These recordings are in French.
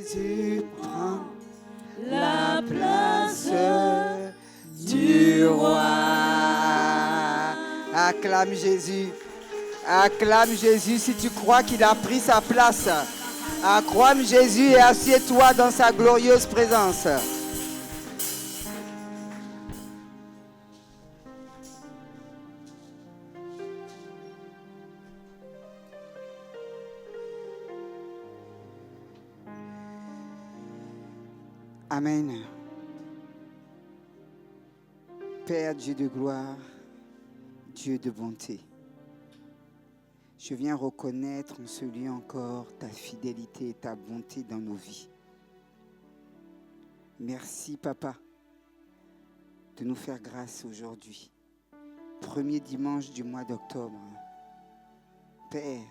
Jésus prend la place du roi. Acclame Jésus. Acclame Jésus si tu crois qu'il a pris sa place. Acclame Jésus et assieds-toi dans sa glorieuse présence. Amen. Père Dieu de gloire, Dieu de bonté, je viens reconnaître en ce lieu encore ta fidélité et ta bonté dans nos vies. Merci, Papa, de nous faire grâce aujourd'hui, premier dimanche du mois d'octobre. Père,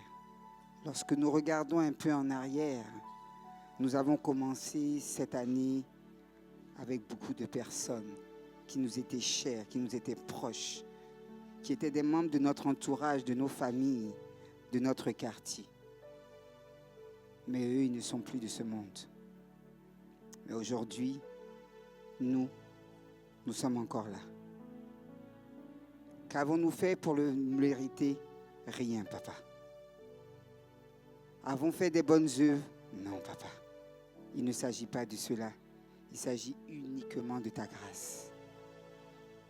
lorsque nous regardons un peu en arrière, nous avons commencé cette année avec beaucoup de personnes qui nous étaient chères, qui nous étaient proches, qui étaient des membres de notre entourage, de nos familles, de notre quartier. Mais eux, ils ne sont plus de ce monde. Mais aujourd'hui, nous sommes encore là. Qu'avons-nous fait pour le mériter? Rien, Papa. Avons fait des bonnes œuvres? Non, Papa. Il ne s'agit pas de cela. Il s'agit uniquement de ta grâce.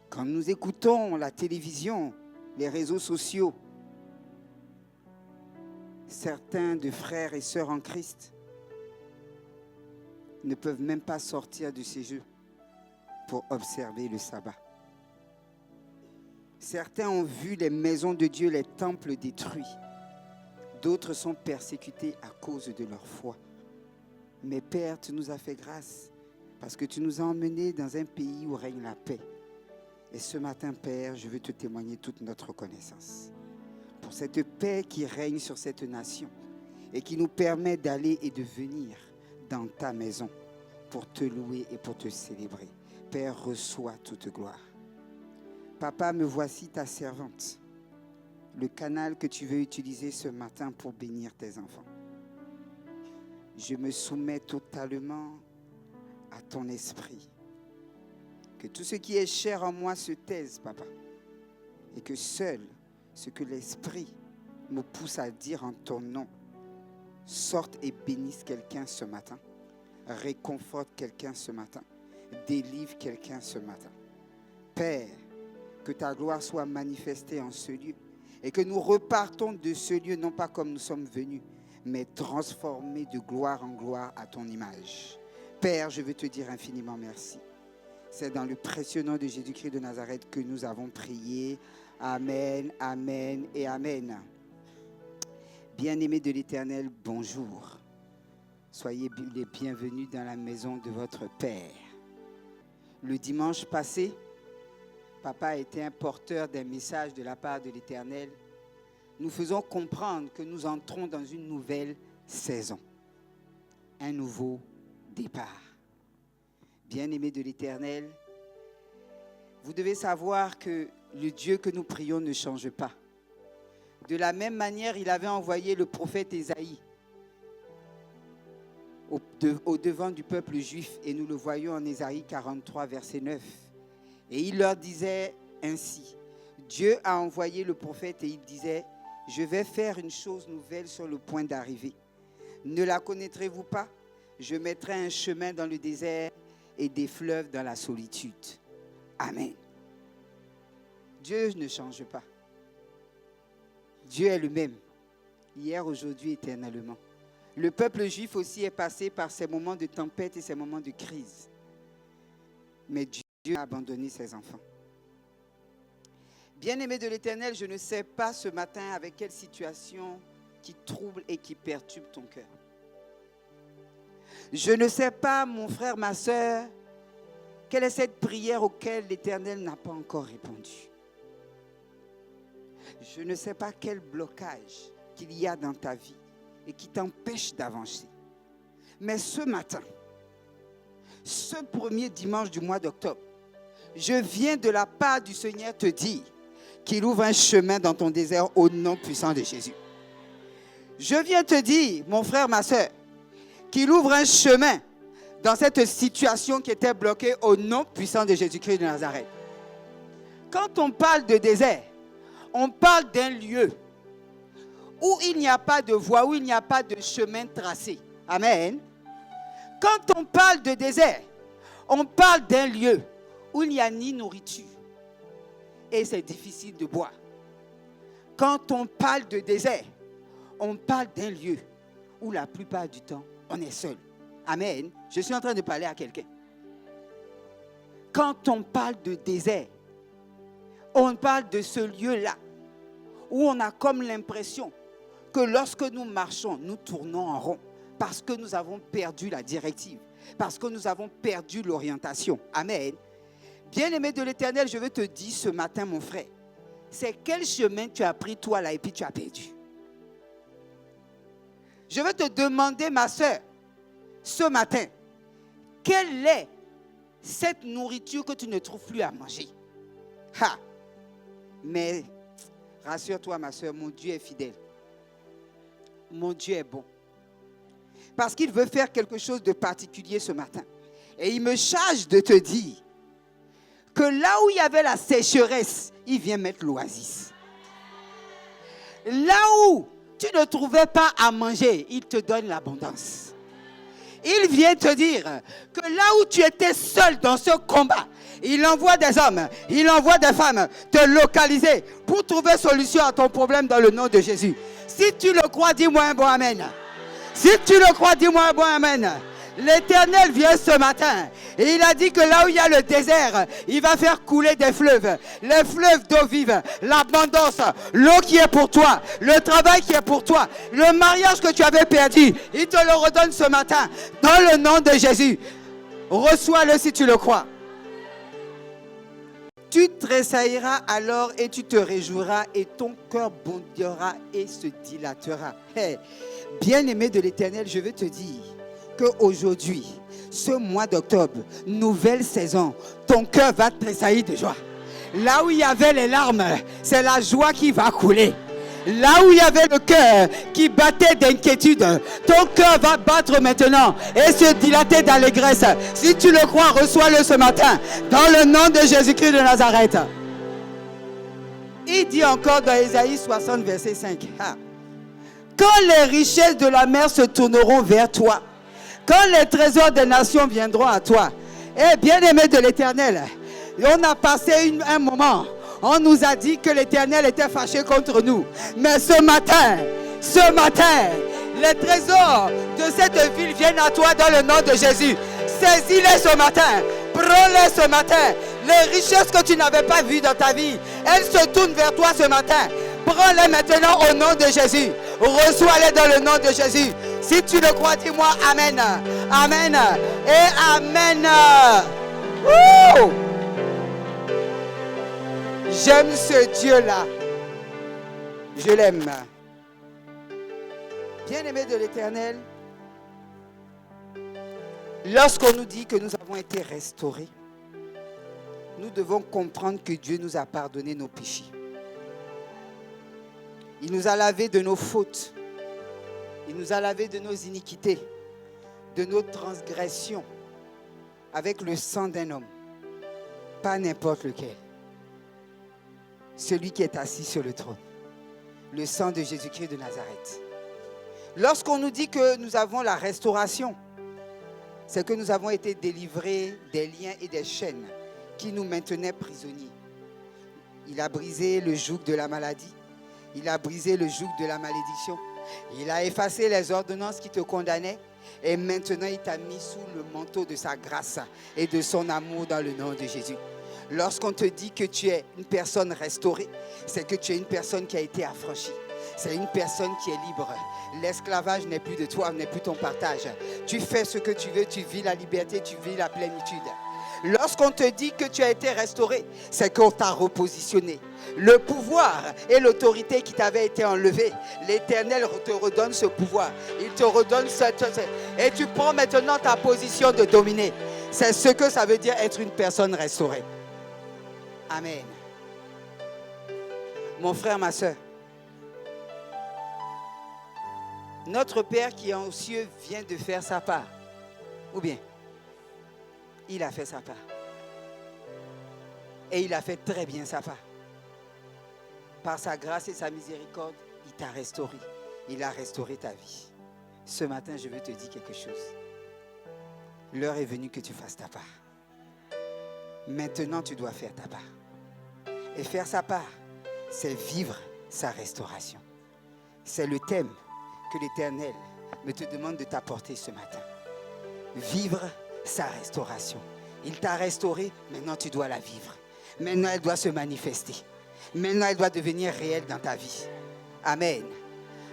Quand nous écoutons la télévision, les réseaux sociaux, certains de frères et sœurs en Christ ne peuvent même pas sortir de ces jeux pour observer le sabbat. Certains ont vu les maisons de Dieu, les temples détruits. D'autres sont persécutés à cause de leur foi. Mais Père, tu nous as fait grâce parce que tu nous as emmenés dans un pays où règne la paix. Et ce matin, Père, je veux te témoigner toute notre reconnaissance pour cette paix qui règne sur cette nation et qui nous permet d'aller et de venir dans ta maison pour te louer et pour te célébrer. Père, reçois toute gloire. Papa, me voici ta servante, le canal que tu veux utiliser ce matin pour bénir tes enfants. Je me soumets totalement à ton esprit. Que tout ce qui est cher en moi se taise, Papa. Et que seul ce que l'esprit me pousse à dire en ton nom sorte et bénisse quelqu'un ce matin. Réconforte quelqu'un ce matin. Délivre quelqu'un ce matin. Père, que ta gloire soit manifestée en ce lieu. Et que nous repartons de ce lieu, non pas comme nous sommes venus, mais transformés de gloire en gloire à ton image. Père, je veux te dire infiniment merci. C'est dans le précieux nom de Jésus-Christ de Nazareth que nous avons prié. Amen, amen et amen. Bien-aimés de l'Éternel, bonjour. Soyez les bienvenus dans la maison de votre Père. Le dimanche passé, Papa a été un porteur d'un message de la part de l'Éternel. Nous faisons comprendre que nous entrons dans une nouvelle saison, un nouveau départ. Bien-aimés de l'Éternel, vous devez savoir que le Dieu que nous prions ne change pas. De la même manière, il avait envoyé le prophète Ésaïe au devant du peuple juif, et nous le voyons en Ésaïe 43, verset 9. Et il leur disait ainsi, Dieu a envoyé le prophète et il disait, je vais faire une chose nouvelle sur le point d'arriver. Ne la connaîtrez-vous pas? Je mettrai un chemin dans le désert et des fleuves dans la solitude. Amen. Dieu ne change pas. Dieu est le même, hier, aujourd'hui, éternellement. Le peuple juif aussi est passé par ces moments de tempête et ces moments de crise. Mais Dieu a abandonné ses enfants. Bien-aimé de l'Éternel, je ne sais pas ce matin avec quelle situation qui trouble et qui perturbe ton cœur. Je ne sais pas, mon frère, ma soeur, quelle est cette prière auquel l'Éternel n'a pas encore répondu. Je ne sais pas quel blocage qu'il y a dans ta vie et qui t'empêche d'avancer. Mais ce matin, ce premier dimanche du mois d'octobre, je viens de la part du Seigneur te dire qu'il ouvre un chemin dans ton désert au nom puissant de Jésus. Je viens te dire, mon frère, ma soeur, qu'il ouvre un chemin dans cette situation qui était bloquée au nom puissant de Jésus-Christ de Nazareth. Quand on parle de désert, on parle d'un lieu où il n'y a pas de voie, où il n'y a pas de chemin tracé. Amen. Quand on parle de désert, on parle d'un lieu où il n'y a ni nourriture et c'est difficile de boire. Quand on parle de désert, on parle d'un lieu où la plupart du temps, on est seul. Amen. Je suis en train de parler à quelqu'un. Quand on parle de désert, on parle de ce lieu-là où on a comme l'impression que lorsque nous marchons, nous tournons en rond parce que nous avons perdu la directive, parce que nous avons perdu l'orientation. Amen. Bien-aimé de l'Éternel, je veux te dire ce matin, mon frère, c'est quel chemin tu as pris toi là et puis tu as perdu. Je veux te demander, ma soeur, ce matin, quelle est cette nourriture que tu ne trouves plus à manger? Ha! Mais rassure-toi, ma soeur, mon Dieu est fidèle. Mon Dieu est bon. Parce qu'il veut faire quelque chose de particulier ce matin. Et il me charge de te dire que là où il y avait la sécheresse, il vient mettre l'oasis. Là où tu ne trouvais pas à manger, il te donne l'abondance. Il vient te dire que là où tu étais seul dans ce combat, il envoie des hommes, il envoie des femmes te localiser pour trouver solution à ton problème dans le nom de Jésus. Si tu le crois, dis-moi un bon amen. Si tu le crois, dis-moi un bon amen. L'Éternel vient ce matin et il a dit que là où il y a le désert, il va faire couler des fleuves, les fleuves d'eau vive, l'abondance, l'eau qui est pour toi, le travail qui est pour toi, le mariage que tu avais perdu, il te le redonne ce matin dans le nom de Jésus. Reçois-le si tu le crois. Tu tressailleras alors et tu te réjouiras et ton cœur bondira et se dilatera. Hey, bien-aimé de l'Éternel, je veux te dire qu'aujourd'hui, ce mois d'octobre, nouvelle saison, ton cœur va tressaillir de joie. Là où il y avait les larmes, c'est la joie qui va couler. Là où il y avait le cœur qui battait d'inquiétude, ton cœur va battre maintenant et se dilater d'allégresse. Si tu le crois, reçois-le ce matin dans le nom de Jésus-Christ de Nazareth. Il dit encore dans Ésaïe 60, verset 5. Quand les richesses de la mer se tourneront vers toi, quand les trésors des nations viendront à toi, et bien-aimé de l'Éternel, on a passé un moment. On nous a dit que l'Éternel était fâché contre nous. Mais ce matin, les trésors de cette ville viennent à toi dans le nom de Jésus. Saisis-les ce matin. Prends-les ce matin. Les richesses que tu n'avais pas vues dans ta vie, elles se tournent vers toi ce matin. Prends-les maintenant au nom de Jésus. Reçois-les dans le nom de Jésus. Si tu le crois, dis-moi Amen. Amen. Et Amen. Woo! J'aime ce Dieu-là. Je l'aime. Bien-aimé de l'Éternel, lorsqu'on nous dit que nous avons été restaurés, nous devons comprendre que Dieu nous a pardonné nos péchés. Il nous a lavé de nos fautes. Il nous a lavé de nos iniquités, de nos transgressions, avec le sang d'un homme, pas n'importe lequel. Celui qui est assis sur le trône, le sang de Jésus-Christ de Nazareth. Lorsqu'on nous dit que nous avons la restauration, c'est que nous avons été délivrés des liens et des chaînes qui nous maintenaient prisonniers. Il a brisé le joug de la maladie, il a brisé le joug de la malédiction, il a effacé les ordonnances qui te condamnaient et maintenant il t'a mis sous le manteau de sa grâce et de son amour dans le nom de Jésus. Lorsqu'on te dit que tu es une personne restaurée, c'est que tu es une personne qui a été affranchie. C'est une personne qui est libre. L'esclavage n'est plus de toi, n'est plus ton partage. Tu fais ce que tu veux, tu vis la liberté, tu vis la plénitude. Lorsqu'on te dit que tu as été restauré, c'est qu'on t'a repositionné. Le pouvoir et l'autorité qui t'avaient été enlevés, l'Éternel te redonne ce pouvoir. Il te redonne et tu prends maintenant ta position de dominer. C'est ce que ça veut dire être une personne restaurée. Amen. Mon frère, ma soeur, Notre Père qui est aux cieux vient de faire sa part. Ou bien, il a fait sa part. Et il a fait très bien sa part. Par sa grâce et sa miséricorde, il t'a restauré. Il a restauré ta vie. Ce matin, je veux te dire quelque chose. L'heure est venue que tu fasses ta part. Maintenant, tu dois faire ta part. Et faire sa part, c'est vivre sa restauration. C'est le thème que l'Éternel me te demande de t'apporter ce matin. Vivre sa restauration. Il t'a restauré, maintenant tu dois la vivre. Maintenant, elle doit se manifester. Maintenant, elle doit devenir réelle dans ta vie. Amen.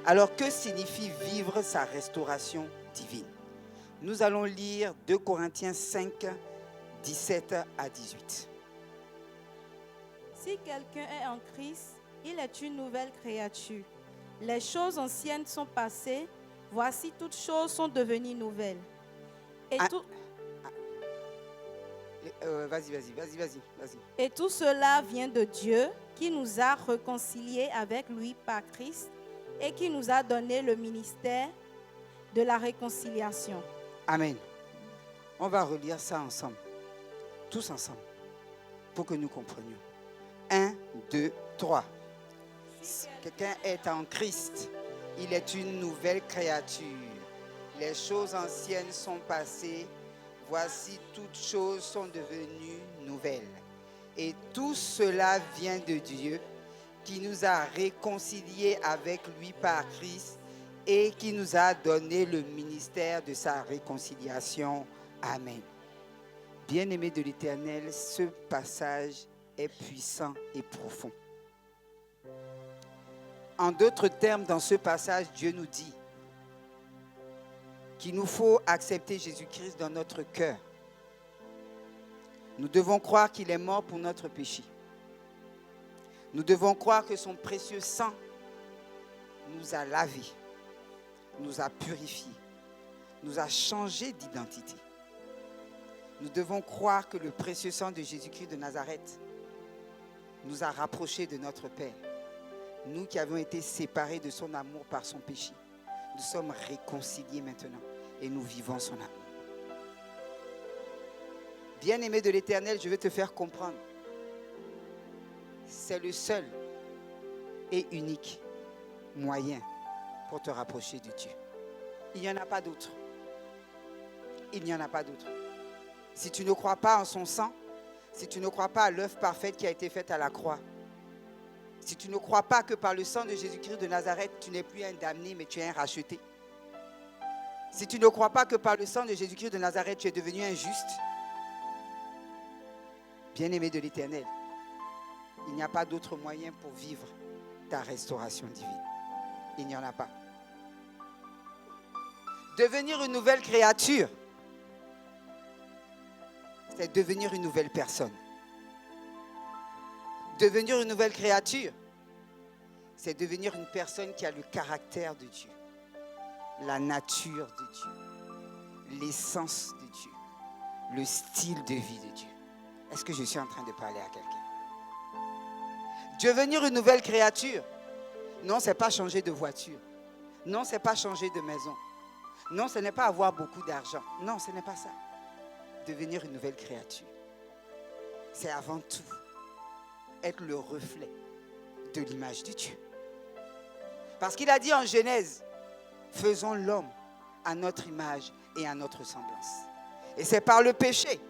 Alors, que signifie vivre sa restauration divine? Nous allons lire 2 Corinthiens 5, 17 à 18. Si quelqu'un est en Christ, il est une nouvelle créature. Les choses anciennes sont passées, voici toutes choses sont devenues nouvelles. Et Vas-y. Et tout cela vient de Dieu, qui nous a réconciliés avec lui par Christ et qui nous a donné le ministère de la réconciliation. Amen. On va relire ça ensemble. Tous ensemble. Pour que nous comprenions. 1, 2, 3. Si quelqu'un est en Christ, il est une nouvelle créature. Les choses anciennes sont passées. Voici toutes choses sont devenues nouvelles. Et tout cela vient de Dieu, qui nous a réconciliés avec lui par Christ et qui nous a donné le ministère de sa réconciliation. Amen. Bien-aimés de l'Éternel, ce passage est puissant et profond. En d'autres termes, dans ce passage, Dieu nous dit qu'il nous faut accepter Jésus-Christ dans notre cœur. Nous devons croire qu'il est mort pour notre péché. Nous devons croire que son précieux sang nous a lavés, nous a purifiés, nous a changé d'identité. Nous devons croire que le précieux sang de Jésus-Christ de Nazareth nous a rapprochés de notre Père. Nous qui avons été séparés de son amour par son péché, nous sommes réconciliés maintenant et nous vivons son amour. Bien-aimé de l'Éternel, je veux te faire comprendre. C'est le seul et unique moyen pour te rapprocher de Dieu. Il n'y en a pas d'autre. Il n'y en a pas d'autre. Si tu ne crois pas en son sang, si tu ne crois pas à l'œuvre parfaite qui a été faite à la croix, si tu ne crois pas que par le sang de Jésus-Christ de Nazareth, tu n'es plus un damné, mais tu es un racheté. Si tu ne crois pas que par le sang de Jésus-Christ de Nazareth, tu es devenu un juste, bien-aimé de l'Éternel, il n'y a pas d'autre moyen pour vivre ta restauration divine. Il n'y en a pas. Devenir une nouvelle créature, c'est devenir une nouvelle personne. Devenir une nouvelle créature, c'est devenir une personne qui a le caractère de Dieu, la nature de Dieu, l'essence de Dieu, le style de vie de Dieu. Est-ce que je suis en train de parler à quelqu'un? Devenir une nouvelle créature, non, ce n'est pas changer de voiture. Non, ce n'est pas changer de maison. Non, ce n'est pas avoir beaucoup d'argent. Non, ce n'est pas ça. Devenir une nouvelle créature, c'est avant tout être le reflet de l'image de Dieu. Parce qu'il a dit en Genèse, faisons l'homme à notre image et à notre semblance. Et c'est par le péché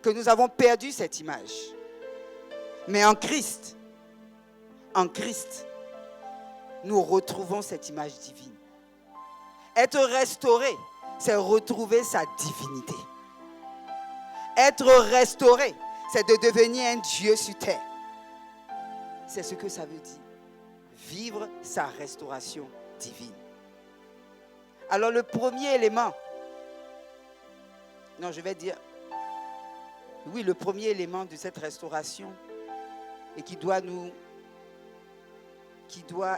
que nous avons perdu cette image. Mais en Christ, nous retrouvons cette image divine. Être restauré, c'est retrouver sa divinité. Être restauré, c'est de devenir un Dieu sur terre. C'est ce que ça veut dire. Vivre sa restauration divine. Alors le premier élément, le premier élément de cette restauration, et qui doit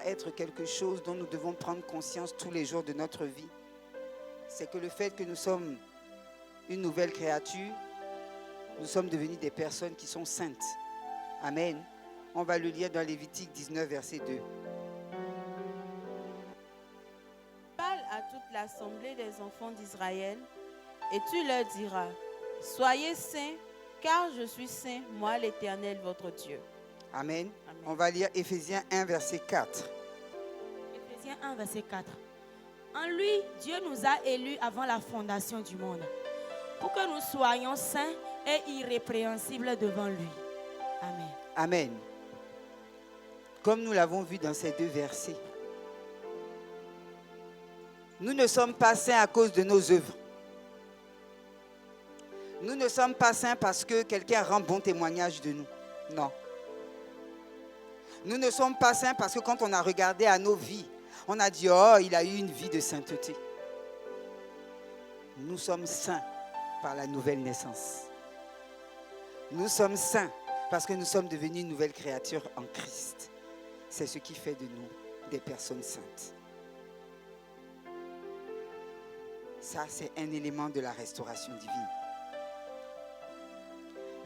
être quelque chose dont nous devons prendre conscience tous les jours de notre vie, c'est que le fait que nous sommes une nouvelle créature, nous sommes devenus des personnes qui sont saintes. Amen. On va le lire dans Lévitique 19, verset 2. Parle l'assemblée des enfants d'Israël, et tu leur diras, soyez saints, car je suis saint, moi l'Éternel, votre Dieu. Amen. Amen. On va lire Éphésiens 1, verset 4. Éphésiens 1, verset 4. En lui, Dieu nous a élus avant la fondation du monde, pour que nous soyons saints et irrépréhensibles devant lui. Amen. Amen. Comme nous l'avons vu dans ces deux versets, nous ne sommes pas saints à cause de nos œuvres. Nous ne sommes pas saints parce que quelqu'un rend bon témoignage de nous. Non. Nous ne sommes pas saints parce que quand on a regardé à nos vies, on a dit, oh, il a eu une vie de sainteté. Nous sommes saints par la nouvelle naissance. Nous sommes saints parce que nous sommes devenus une nouvelle créature en Christ. C'est ce qui fait de nous des personnes saintes. Ça, c'est un élément de la restauration divine.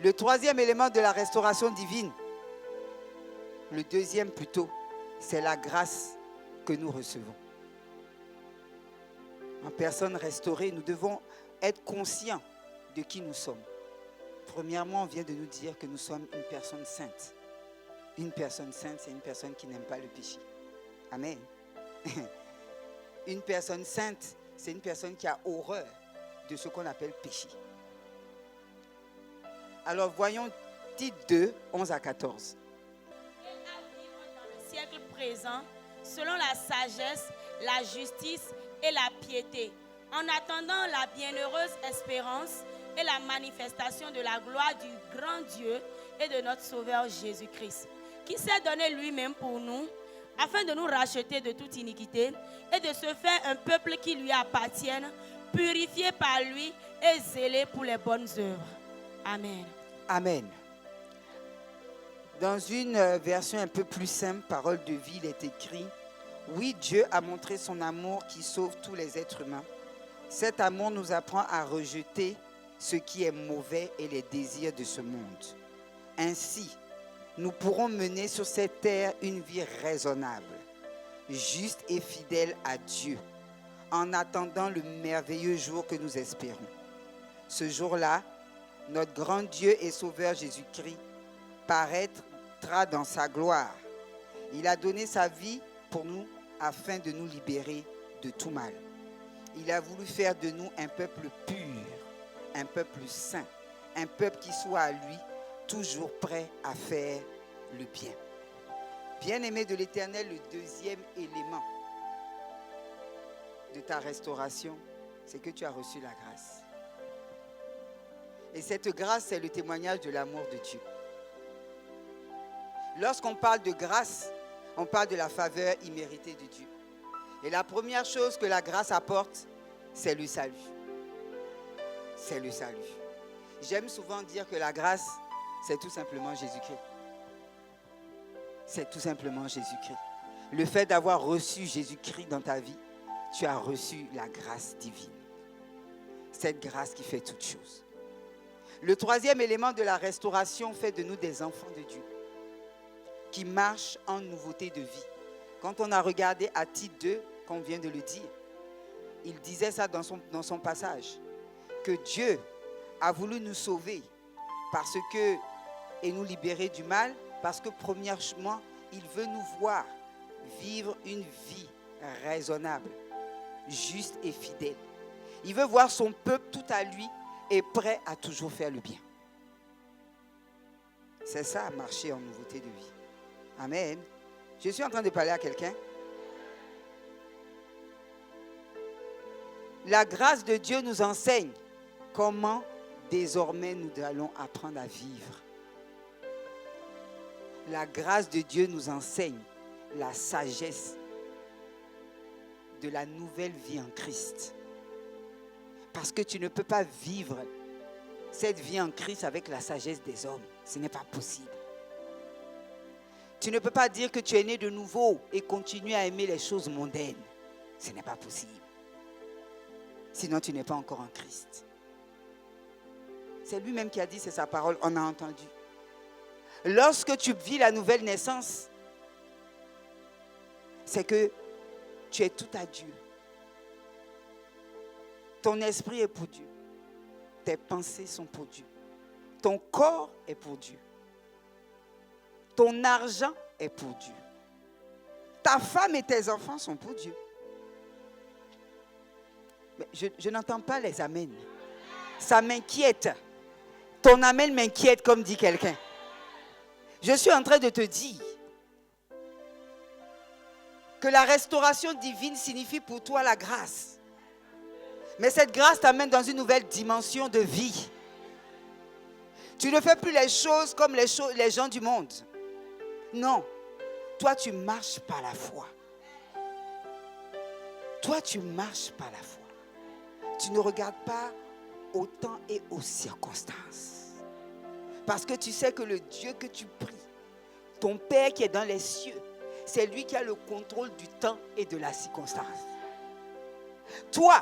Le troisième élément de la restauration divine, le deuxième plutôt, c'est la grâce que nous recevons. En personne restaurée, nous devons être conscients de qui nous sommes. Premièrement, on vient de nous dire que nous sommes une personne sainte. Une personne sainte, c'est une personne qui n'aime pas le péché. Amen. Une personne sainte, c'est une personne qui a horreur de ce qu'on appelle péché. Alors voyons Tite 2, 11 à 14. Et à vivre dans le siècle présent, selon la sagesse, la justice et la piété, en attendant la bienheureuse espérance et la manifestation de la gloire du grand Dieu et de notre Sauveur Jésus-Christ, qui s'est donné lui-même pour nous, afin de nous racheter de toute iniquité et de se faire un peuple qui lui appartienne, purifié par lui et zélé pour les bonnes œuvres. Amen. Amen. Dans une version un peu plus simple, Parole de vie, il est écrit, oui, Dieu a montré son amour qui sauve tous les êtres humains. Cet amour nous apprend à rejeter ce qui est mauvais et les désirs de ce monde. Ainsi, nous pourrons mener sur cette terre une vie raisonnable, juste et fidèle à Dieu, en attendant le merveilleux jour que nous espérons. Ce jour-là, notre grand Dieu et Sauveur Jésus-Christ paraîtra dans sa gloire. Il a donné sa vie pour nous afin de nous libérer de tout mal. Il a voulu faire de nous un peuple pur, un peuple saint, un peuple qui soit à lui toujours prêt à faire le bien. Bien-aimé de l'Éternel, le deuxième élément de ta restauration, c'est que tu as reçu la grâce. Et cette grâce, c'est le témoignage de l'amour de Dieu. Lorsqu'on parle de grâce, on parle de la faveur imméritée de Dieu. Et la première chose que la grâce apporte, c'est le salut. C'est le salut. J'aime souvent dire que la grâce, c'est tout simplement Jésus-Christ. C'est tout simplement Jésus-Christ. Le fait d'avoir reçu Jésus-Christ dans ta vie, tu as reçu la grâce divine. Cette grâce qui fait toutes choses. Le troisième élément de la restauration fait de nous des enfants de Dieu, qui marchent en nouveauté de vie. Quand on a regardé à Tite 2, qu'on vient de le dire, il disait ça dans son passage, que Dieu a voulu nous sauver et nous libérer du mal, parce que premièrement, il veut nous voir vivre une vie raisonnable, juste et fidèle. Il veut voir son peuple tout à lui et prêt à toujours faire le bien. C'est ça, marcher en nouveauté de vie. Amen. Je suis en train de parler à quelqu'un. La grâce de Dieu nous enseigne comment désormais nous allons apprendre à vivre. La grâce de Dieu nous enseigne la sagesse de la nouvelle vie en Christ. Parce que tu ne peux pas vivre cette vie en Christ avec la sagesse des hommes. Ce n'est pas possible. Tu ne peux pas dire que tu es né de nouveau et continuer à aimer les choses mondaines. Ce n'est pas possible. Sinon, tu n'es pas encore en Christ. C'est lui-même qui a dit, c'est sa parole, on a entendu. Lorsque tu vis la nouvelle naissance, c'est que tu es tout à Dieu. Ton esprit est pour Dieu. Tes pensées sont pour Dieu. Ton corps est pour Dieu. Ton argent est pour Dieu. Ta femme et tes enfants sont pour Dieu. Mais je n'entends pas les amens. Ça m'inquiète. Ton amen m'inquiète, comme dit quelqu'un. Je suis en train de te dire que la restauration divine signifie pour toi la grâce. Mais cette grâce t'amène dans une nouvelle dimension de vie. Tu ne fais plus les choses comme les gens du monde. Non. Toi, tu marches par la foi. Toi, tu marches par la foi. Tu ne regardes pas au temps et aux circonstances. Parce que tu sais que le Dieu que tu pries, ton Père qui est dans les cieux, c'est lui qui a le contrôle du temps et de la circonstance. Toi,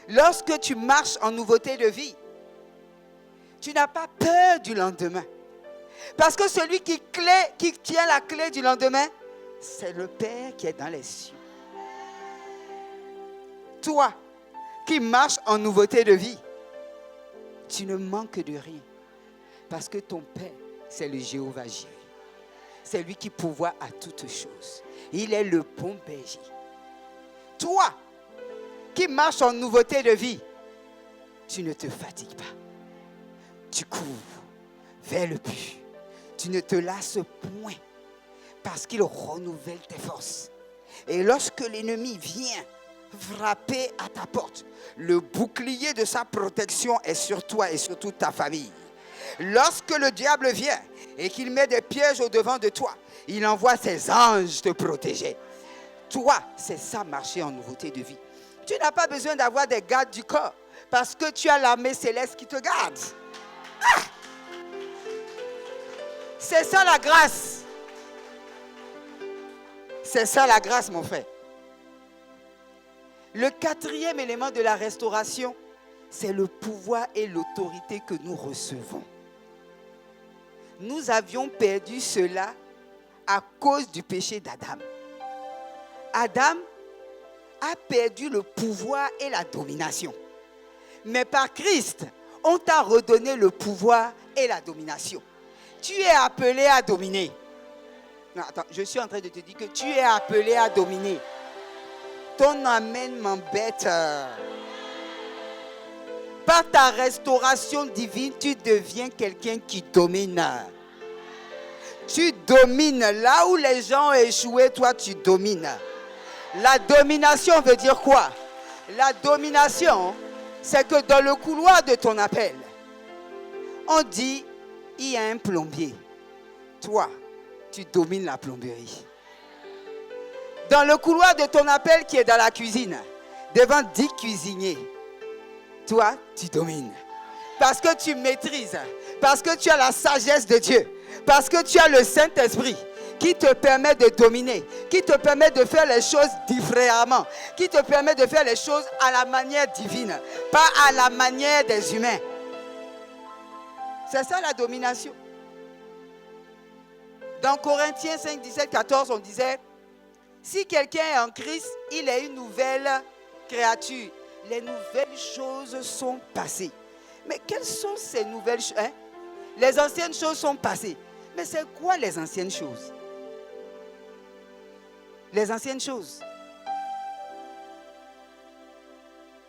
lorsque tu marches en nouveauté de vie, tu n'as pas peur du lendemain. Parce que celui qui tient la clé du lendemain, c'est le Père qui est dans les cieux. Toi, qui marches en nouveauté de vie, tu ne manques de rien. Parce que ton Père, c'est le Jéhovah Jireh. C'est lui qui pourvoit à toutes choses. Il est le bon berger. Toi, qui marches en nouveauté de vie, tu ne te fatigues pas. Tu cours vers le but. Tu ne te lasses point parce qu'il renouvelle tes forces. Et lorsque l'ennemi vient frapper à ta porte, le bouclier de sa protection est sur toi et sur toute ta famille. Lorsque le diable vient et qu'il met des pièges au-devant de toi, il envoie ses anges te protéger. Toi, c'est ça, marcher en nouveauté de vie. Tu n'as pas besoin d'avoir des gardes du corps parce que tu as l'armée céleste qui te garde. Ah! C'est ça la grâce. C'est ça la grâce, mon frère. Le quatrième élément de la restauration, c'est le pouvoir et l'autorité que nous recevons. Nous avions perdu cela à cause du péché d'Adam. Adam a perdu le pouvoir et la domination. Mais par Christ, on t'a redonné le pouvoir et la domination. Tu es appelé à dominer. Non, attends, je suis en train de te dire que tu es appelé à dominer. Ton amen m'embête. Par ta restauration divine, tu deviens quelqu'un qui domine. Tu domines. Là où les gens ont échoué, toi tu domines. La domination veut dire quoi? La domination, c'est que dans le couloir de ton appel, on dit, il y a un plombier. Toi, tu domines la plomberie. Dans le couloir de ton appel qui est dans la cuisine, devant 10 cuisiniers, toi, tu domines. Parce que tu maîtrises, parce que tu as la sagesse de Dieu, parce que tu as le Saint-Esprit qui te permet de dominer, qui te permet de faire les choses différemment, qui te permet de faire les choses à la manière divine, pas à la manière des humains. C'est ça la domination. Dans Corinthiens 5, 17, 14, on disait, si quelqu'un est en Christ, il est une nouvelle créature. Les nouvelles choses sont passées. Mais quelles sont ces nouvelles choses? Les anciennes choses sont passées. Mais c'est quoi les anciennes choses? Les anciennes choses,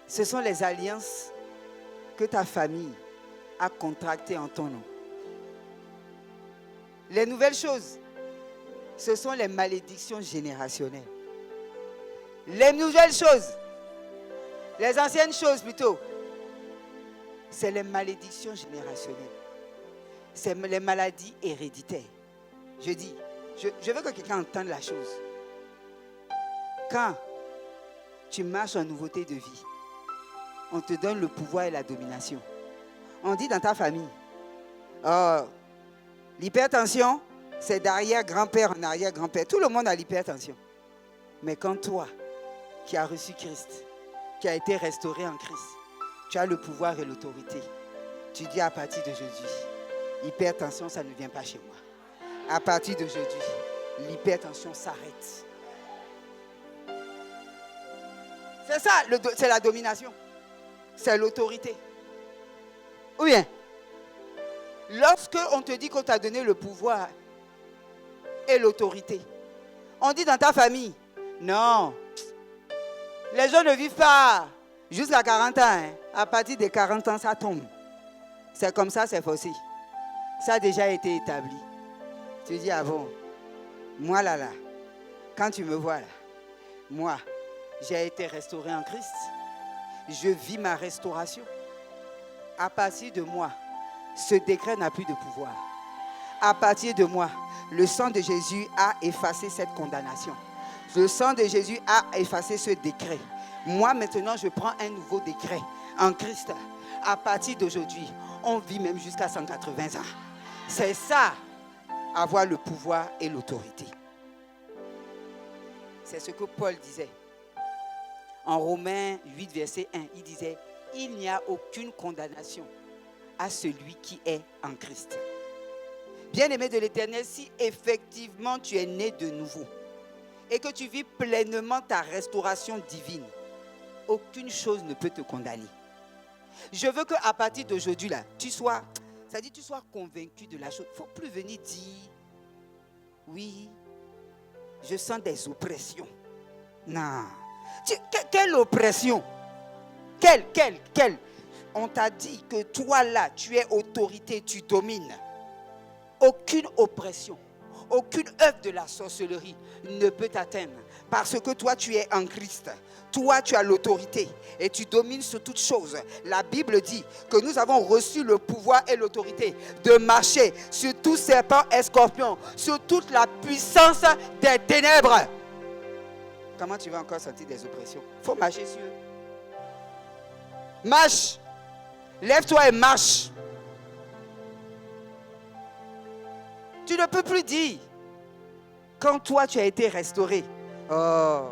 ce sont les alliances que ta famille a contractées en ton nom. Les nouvelles choses, ce sont les malédictions générationnelles. Les nouvelles choses, les anciennes choses plutôt, c'est les malédictions générationnelles. C'est les maladies héréditaires. Je dis, je veux que quelqu'un entende la chose. Quand tu marches en nouveauté de vie, on te donne le pouvoir et la domination. On dit dans ta famille, oh, l'hypertension, c'est d'arrière-grand-père en arrière-grand-père. Tout le monde a l'hypertension. Mais quand toi, qui as reçu Christ, qui as été restauré en Christ, tu as le pouvoir et l'autorité. Tu dis à partir d'aujourd'hui, l'hypertension, ça ne vient pas chez moi. À partir d'aujourd'hui, l'hypertension s'arrête. C'est ça, c'est la domination. C'est l'autorité. Ou bien, lorsque on te dit qu'on t'a donné le pouvoir et l'autorité, on dit dans ta famille, non, les gens ne vivent pas jusqu'à 40 ans. Hein. À partir de 40 ans, ça tombe. C'est comme ça, c'est forcé. Ça a déjà été établi. Tu dis, ah bon, moi là, quand tu me vois là, moi, j'ai été restauré en Christ. Je vis ma restauration. À partir de moi, ce décret n'a plus de pouvoir. À partir de moi, le sang de Jésus a effacé cette condamnation. Le sang de Jésus a effacé ce décret. Moi, maintenant, je prends un nouveau décret en Christ. À partir d'aujourd'hui, on vit même jusqu'à 180 ans. C'est ça, avoir le pouvoir et l'autorité. C'est ce que Paul disait. En Romains 8, verset 1, il disait, il n'y a aucune condamnation à celui qui est en Christ. Bien-aimé de l'Éternel, si effectivement tu es né de nouveau et que tu vis pleinement ta restauration divine, aucune chose ne peut te condamner. Je veux qu'à partir d'aujourd'hui, là, tu sois convaincu de la chose. Il ne faut plus venir dire, oui, je sens des oppressions. Non. Quelle oppression? Quelle? On t'a dit que toi là, tu es autorité, tu domines. Aucune oppression, aucune œuvre de la sorcellerie ne peut t'atteindre. Parce que toi, tu es en Christ. Toi, tu as l'autorité et tu domines sur toutes choses. La Bible dit que nous avons reçu le pouvoir et l'autorité de marcher sur tous serpents et scorpions, sur toute la puissance des ténèbres. Comment tu vas encore sentir des oppressions? Il faut marcher sur eux. Marche. Lève-toi et marche. Tu ne peux plus dire, quand toi tu as été restauré, oh,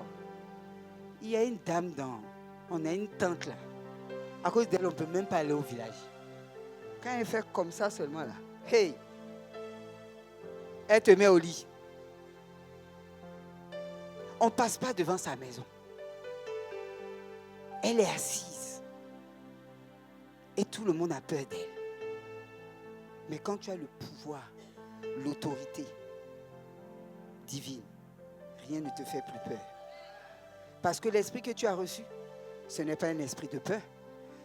il y a une dame on a une tante là. À cause d'elle, on ne peut même pas aller au village. Quand elle fait comme ça seulement là, hey, elle te met au lit. On ne passe pas devant sa maison. Elle est assise. Et tout le monde a peur d'elle. Mais quand tu as le pouvoir, l'autorité divine, rien ne te fait plus peur. Parce que l'esprit que tu as reçu, ce n'est pas un esprit de peur.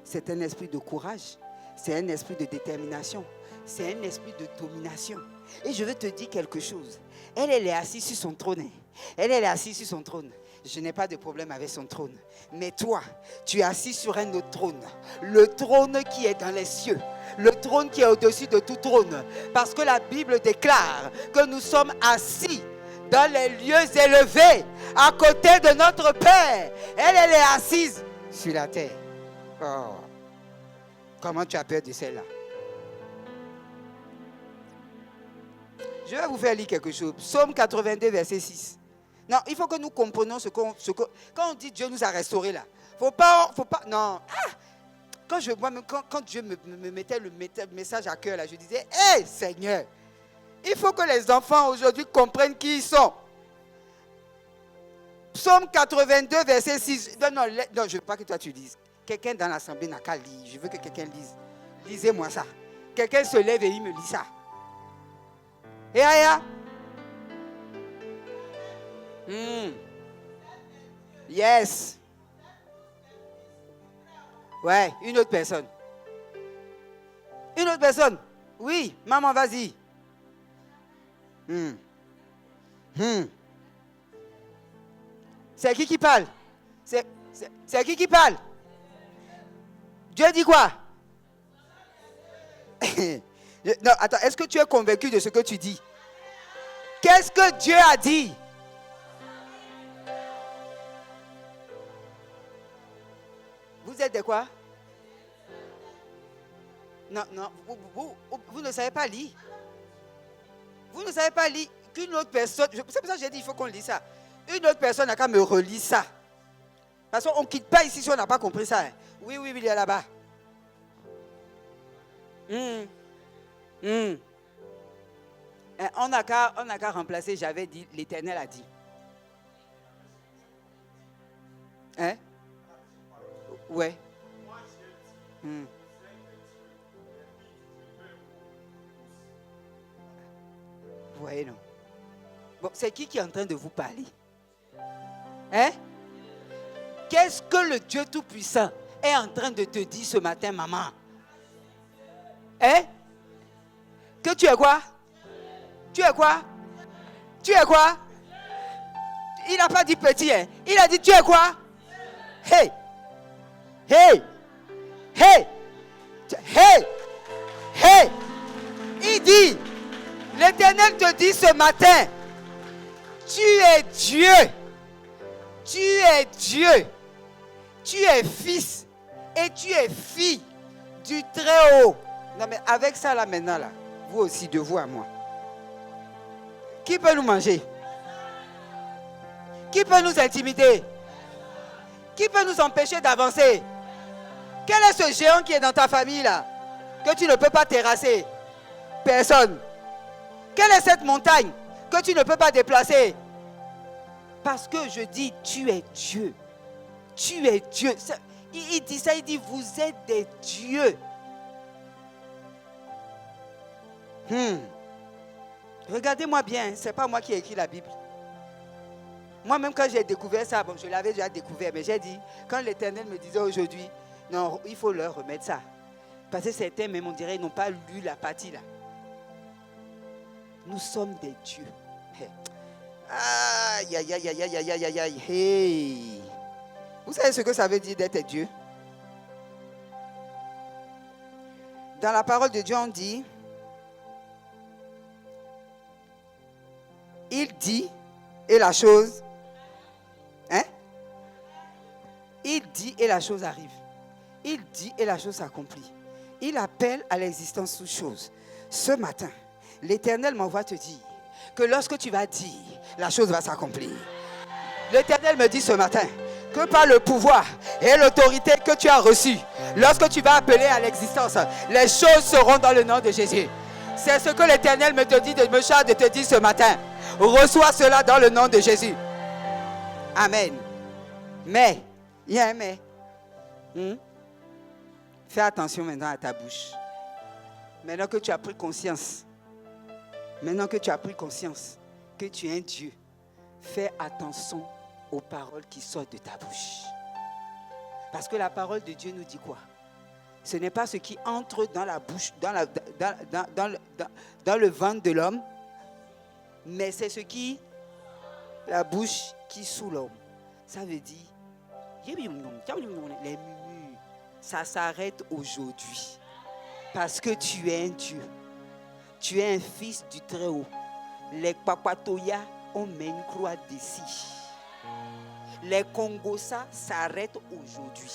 C'est un esprit de courage. C'est un esprit de détermination. C'est un esprit de domination. Et je veux te dire quelque chose. Elle est assise sur son trône. Elle est assise sur son trône. Je n'ai pas de problème avec son trône. Mais toi, tu es assis sur un autre trône. Le trône qui est dans les cieux. Le trône qui est au-dessus de tout trône. Parce que la Bible déclare que nous sommes assis dans les lieux élevés, à côté de notre Père. Elle est assise sur la terre. Oh. Comment tu as peur de celle-là? Je vais vous faire lire quelque chose. Psaume 82, verset 6. Non, il faut que nous comprenions quand on dit Dieu nous a restaurés là. Faut pas, non. Quand Dieu me mettait le message à cœur là, je disais, hé Seigneur, il faut que les enfants aujourd'hui comprennent qui ils sont. Psaume 82, verset 6. Non, je ne veux pas que toi tu lises. Quelqu'un dans l'assemblée n'a qu'à lire. Je veux que quelqu'un lise. Lisez-moi ça. Quelqu'un se lève et il me lit ça. Et Aya. Yes. Ouais, une autre personne. Une autre personne. Oui, maman, vas-y. C'est qui parle? C'est qui parle? Dieu dit quoi? Non, attends, est-ce que tu es convaincu de ce que tu dis? Qu'est-ce que Dieu a dit? Vous êtes de quoi? Non, vous ne savez pas lire. Vous ne savez pas lire qu'une autre personne. C'est pour ça que j'ai dit il faut qu'on lise ça. Une autre personne n'a qu'à me relire ça. Parce qu'on ne quitte pas ici si on n'a pas compris ça. Oui, il est là-bas. On n'a qu'à remplacer, j'avais dit, l'Éternel a dit. Hein? Ouais. Vous voyez, non? Bon, c'est qui est en train de vous parler? Hein? Qu'est-ce que le Dieu Tout-Puissant est en train de te dire ce matin, maman? Hein? Que tu es quoi? Tu es quoi? Tu es quoi? Il n'a pas dit petit, hein? Il a dit tu es quoi? Hey! Hey! Hey! Hey! Hey! Il dit, l'Éternel te dit ce matin, tu es Dieu. Tu es Dieu. Tu es fils et tu es fille du Très-Haut. Non mais avec ça là maintenant là, vous aussi de vous à moi. Qui peut nous manger? Qui peut nous intimider? Qui peut nous empêcher d'avancer? Quel est ce géant qui est dans ta famille là, que tu ne peux pas terrasser? Personne. Quelle est cette montagne que tu ne peux pas déplacer? Parce que je dis, tu es Dieu. Tu es Dieu. Il dit ça, il dit, vous êtes des dieux. Regardez-moi bien, ce n'est pas moi qui ai écrit la Bible. Moi-même, quand j'ai découvert ça, bon, je l'avais déjà découvert, mais j'ai dit, quand l'Éternel me disait aujourd'hui, non, il faut leur remettre ça. Parce que certains, même on dirait, ils n'ont pas lu la partie là. Nous sommes des dieux. Aïe, aïe, aïe, aïe, aïe, aïe, aïe, aïe. Hey. Vous savez ce que ça veut dire d'être Dieu? Dans la parole de Dieu, on dit, il dit, et la chose, hein? Il dit et la chose arrive. Il dit et la chose s'accomplit. Il appelle à l'existence toute chose. Ce matin, l'Éternel m'envoie te dire que lorsque tu vas dire, la chose va s'accomplir. L'Éternel me dit ce matin que par le pouvoir et l'autorité que tu as reçu, lorsque tu vas appeler à l'existence, les choses seront dans le nom de Jésus. C'est ce que l'Éternel me dit, me charge de te dire ce matin. Reçois cela dans le nom de Jésus. Amen. Mais, il y a un mais. Fais attention maintenant à ta bouche. Maintenant que tu as pris conscience, que tu es un Dieu, fais attention aux paroles qui sortent de ta bouche. Parce que la parole de Dieu nous dit quoi? Ce n'est pas ce qui entre dans la bouche, dans le ventre de l'homme, mais c'est ce qui, la bouche qui sous l'homme. Ça veut dire, les murmures, ça s'arrête aujourd'hui. Parce que tu es un Dieu. Tu es un fils du Très-Haut. Les Papatoya, on met une croix d'ici. Les Congosa s'arrêtent aujourd'hui.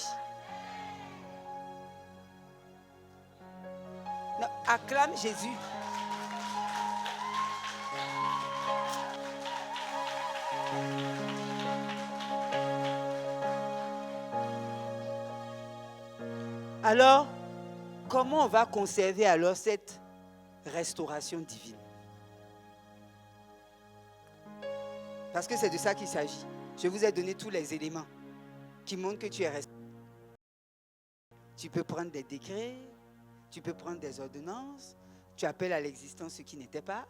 Non, acclame Jésus. Alors, comment on va conserver alors cette restauration divine? Parce que c'est de ça qu'il s'agit. Je vous ai donné tous les éléments qui montrent que tu es restauré. Tu peux prendre des décrets, tu peux prendre des ordonnances, tu appelles à l'existence ce qui n'était pas,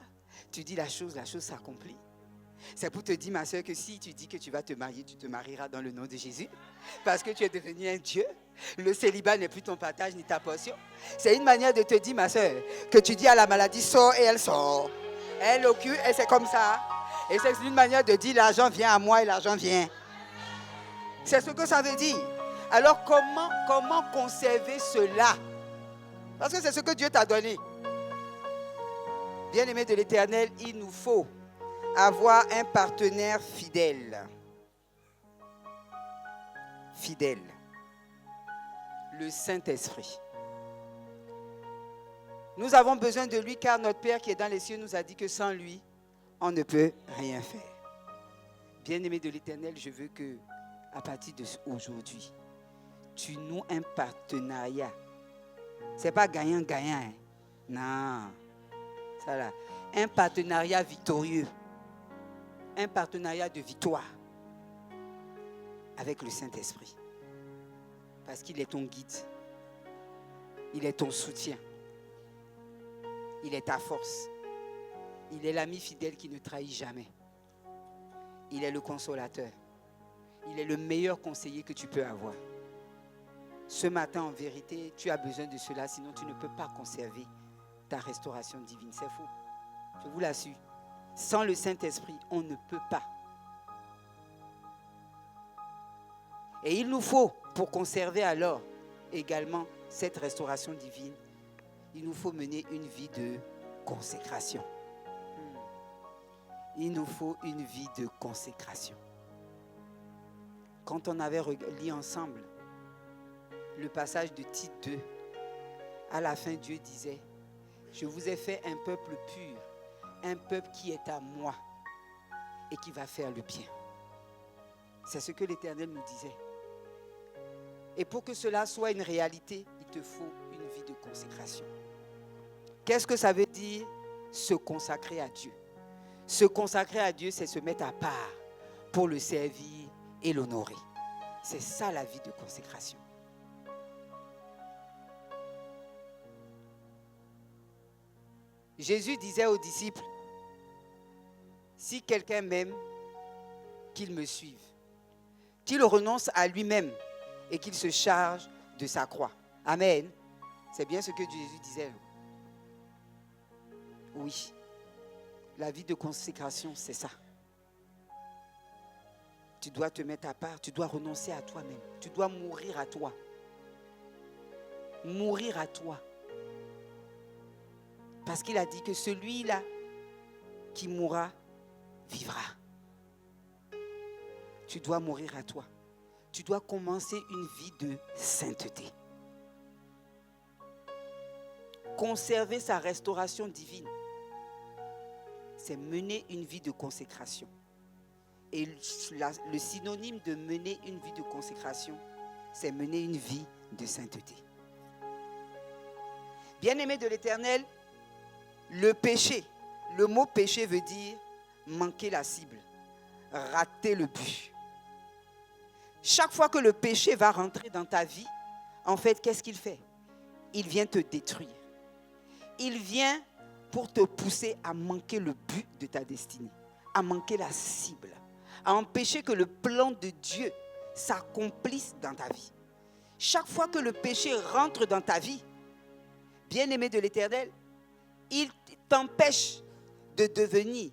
tu dis la chose s'accomplit. C'est pour te dire, ma soeur, que si tu dis que tu vas te marier, tu te marieras dans le nom de Jésus. Parce que tu es devenu un Dieu. Le célibat n'est plus ton partage ni ta portion. C'est une manière de te dire, ma soeur, que tu dis à la maladie, sors et elle sort. Elle occupe et c'est comme ça. Et c'est une manière de dire, l'argent vient à moi et l'argent vient. C'est ce que ça veut dire. Alors comment conserver cela? Parce que c'est ce que Dieu t'a donné. Bien-aimé de l'Éternel, il nous faut avoir un partenaire fidèle. Fidèle. Le Saint-Esprit. Nous avons besoin de lui car notre Père qui est dans les cieux nous a dit que sans lui, on ne peut rien faire. Bien-aimé de l'Éternel, je veux que, à partir d'aujourd'hui, tu noues un partenariat. Ce n'est pas gagnant-gagnant. Hein? Non. Ça là. Un partenariat victorieux. Un partenariat de victoire avec le Saint-Esprit. Parce qu'il est ton guide. Il est ton soutien. Il est ta force. Il est l'ami fidèle qui ne trahit jamais. Il est le consolateur. Il est le meilleur conseiller que tu peux avoir. Ce matin, en vérité, tu as besoin de cela, sinon tu ne peux pas conserver ta restauration divine. C'est faux. Je vous l'assure. Sans le Saint-Esprit, on ne peut pas. Et il nous faut, pour conserver alors également cette restauration divine, il nous faut mener une vie de consécration. Il nous faut une vie de consécration. Quand on avait lu ensemble le passage de Tite 2, à la fin, Dieu disait, « Je vous ai fait un peuple pur, un peuple qui est à moi et qui va faire le bien. » C'est ce que l'Éternel nous disait. Et pour que cela soit une réalité, il te faut une vie de consécration. Qu'est-ce que ça veut dire? Se consacrer à Dieu. Se consacrer à Dieu, c'est se mettre à part pour le servir et l'honorer. C'est ça la vie de consécration. Jésus disait aux disciples, si quelqu'un m'aime, qu'il me suive, qu'il renonce à lui-même et qu'il se charge de sa croix. Amen. C'est bien ce que Jésus disait. Oui. La vie de consécration, c'est ça. Tu dois te mettre à part, tu dois renoncer à toi-même. Tu dois mourir à toi. Mourir à toi. Parce qu'il a dit que celui-là qui mourra, vivra. Tu dois mourir à toi. Tu dois commencer une vie de sainteté. Conserver sa restauration divine, c'est mener une vie de consécration. Et le synonyme de mener une vie de consécration, c'est mener une vie de sainteté. Bien-aimé de l'Éternel, le péché, le mot péché veut dire manquer la cible, rater le but. Chaque fois que le péché va rentrer dans ta vie, en fait, qu'est-ce qu'il fait? Il vient te détruire. Il vient pour te pousser à manquer le but de ta destinée, à manquer la cible, à empêcher que le plan de Dieu s'accomplisse dans ta vie. Chaque fois que le péché rentre dans ta vie, bien-aimé de l'Éternel, il t'empêche de devenir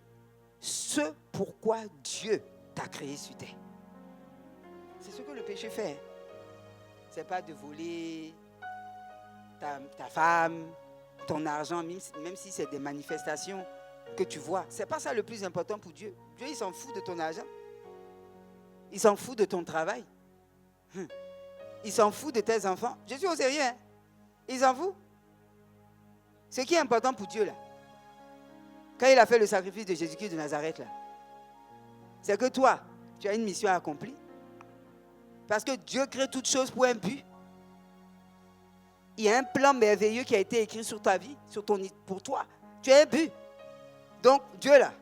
ce pourquoi Dieu t'a créé sur terre. C'est ce que le péché fait. Ce n'est pas de voler ta femme, ton argent, même si c'est des manifestations que tu vois. Ce n'est pas ça le plus important pour Dieu. Dieu, il s'en fout de ton argent. Il s'en fout de ton travail. Il s'en fout de tes enfants. Je suis au sérieux. Hein? Il s'en fout. Ce qui est important pour Dieu, là, quand il a fait le sacrifice de Jésus-Christ de Nazareth, là, c'est que toi, tu as une mission à accomplir. Parce que Dieu crée toutes choses pour un but. Il y a un plan merveilleux qui a été écrit sur ta vie, pour toi. Tu as un but. Donc, Dieu là,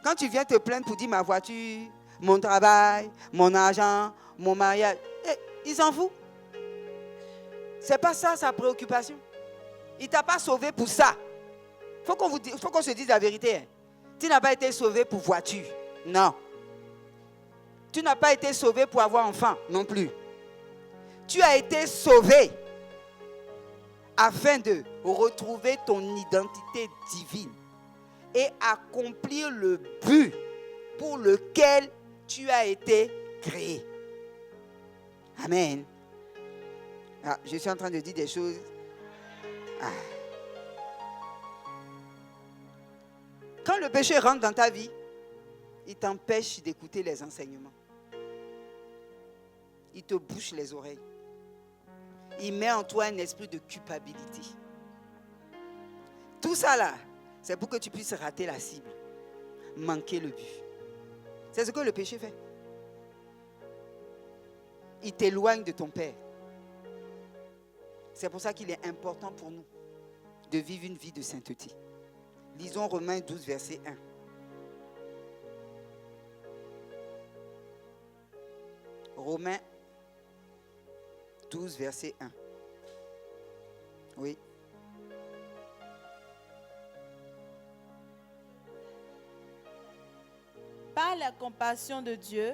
quand tu viens te plaindre pour dire ma voiture, mon travail, mon argent, mon mariage, il s'en fout. Ce n'est pas ça sa préoccupation. Il ne t'a pas sauvé pour ça. Il faut qu'on se dise la vérité. Hein. Tu n'as pas été sauvé pour voiture. Non. Tu n'as pas été sauvé pour avoir enfant non plus. Tu as été sauvé afin de retrouver ton identité divine et accomplir le but pour lequel tu as été créé. Amen. Ah, je suis en train de dire des choses. Ah. Quand le péché rentre dans ta vie, il t'empêche d'écouter les enseignements. Il te bouche les oreilles. Il met en toi un esprit de culpabilité. Tout ça là, c'est pour que tu puisses rater la cible, manquer le but. C'est ce que le péché fait. Il t'éloigne de ton Père. C'est pour ça qu'il est important pour nous de vivre une vie de sainteté. Lisons Romains 12, verset 1. Romains 12, verset 1. Oui. Par la compassion de Dieu,